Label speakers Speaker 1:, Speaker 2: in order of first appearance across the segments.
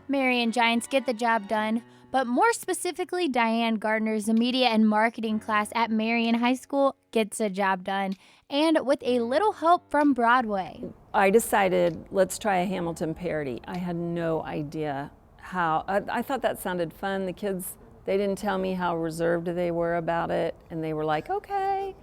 Speaker 1: Marion Giants get the job done, but more specifically, Diane Gardner's media and marketing class at Marion High School gets the job done, and with a little help from Broadway.
Speaker 2: I decided, let's try a Hamilton parody. I had no idea how. I thought that sounded fun. The kids, they didn't tell me how reserved they were about it, and they were like, okay.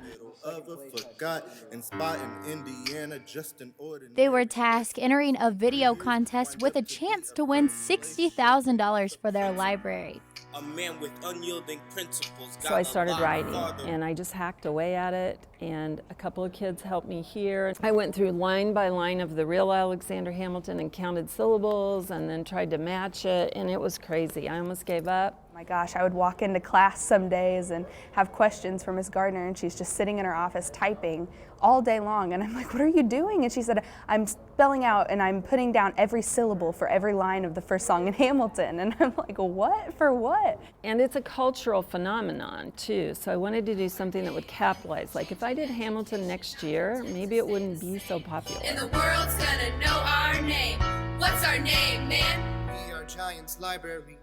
Speaker 1: They were tasked entering a video contest with a chance to win $60,000 for their library.
Speaker 3: A man with unyielding principles.
Speaker 2: So I started writing, and I just hacked away at it, and a couple of kids helped me here. I went through line by line of the real Alexander Hamilton and counted syllables and then tried to match it, and it was crazy. I almost gave up.
Speaker 4: My gosh, I would walk into class some days and have questions for Miss Gardner, and she's just sitting in her office typing all day long, and I'm like, what are you doing? And she said, I'm spelling out and I'm putting down every syllable for every line of the first song in Hamilton. And I'm like, what? For what?
Speaker 2: And it's a cultural phenomenon too, so I wanted to do something that would capitalize. Like if I did Hamilton next year, maybe it wouldn't be so popular.
Speaker 5: And the world's gonna know our name. What's our name, man?
Speaker 6: We are Giants Library.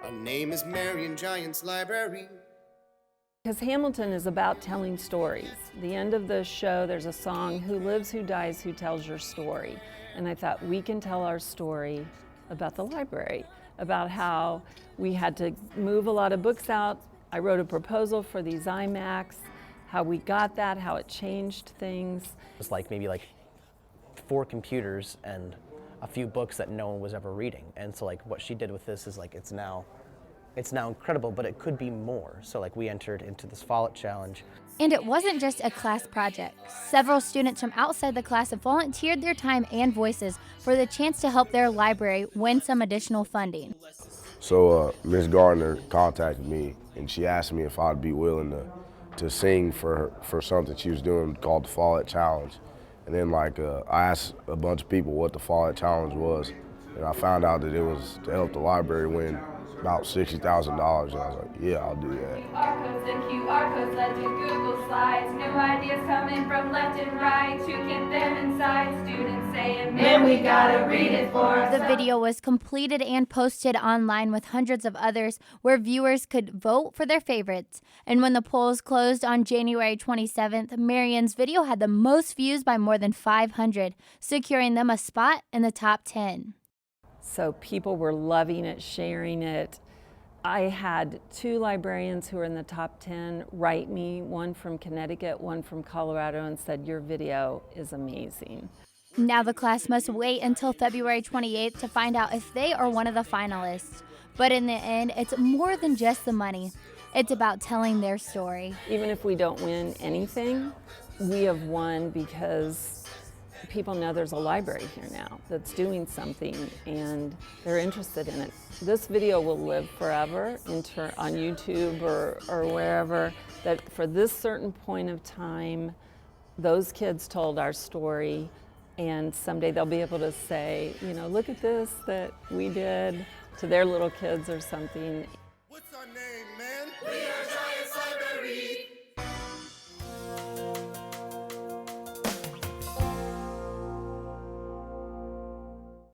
Speaker 6: Our name is Marion Giants Library.
Speaker 2: Because Hamilton is about telling stories. The end of the show, there's a song, who lives, who dies, who tells your story? And I thought we can tell our story about the library, about how we had to move a lot of books out. I wrote a proposal for these iMacs, how we got that, how it changed things.
Speaker 7: It was like maybe 4 computers and a few books that no one was ever reading. And so what she did with this is it's now incredible, but it could be more. So we entered into this Follett Challenge.
Speaker 1: And it wasn't just a class project. Several students from outside the class have volunteered their time and voices for the chance to help their library win some additional funding.
Speaker 8: So Ms. Gardner contacted me, and she asked me if I'd be willing to sing for something she was doing called the Follett Challenge. And then I asked a bunch of people what the Follett Challenge was, and I found out that it was to help the library win about $60,000, and I was like, yeah, I'll do that.
Speaker 9: QR codes and QR codes led to Google Slides. New ideas coming from left and right to get them inside. Students saying, man, we gotta read it for ourselves.
Speaker 1: The video was completed and posted online with hundreds of others where viewers could vote for their favorites. And when the polls closed on January 27th, Marion's video had the most views by more than 500, securing them a spot in the top 10.
Speaker 2: So people were loving it, sharing it. I had 2 librarians who were in the top 10 write me, one from Connecticut, one from Colorado, and said, your video is amazing.
Speaker 1: Now the class must wait until February 28th to find out if they are one of the finalists. But in the end, it's more than just the money. It's about telling their story.
Speaker 2: Even if we don't win anything, we have won because people know there's a library here now that's doing something and they're interested in it. This video will live forever on YouTube or wherever, that for this certain point of time, those kids told our story, and someday they'll be able to say, look at this that we did to their little kids or something.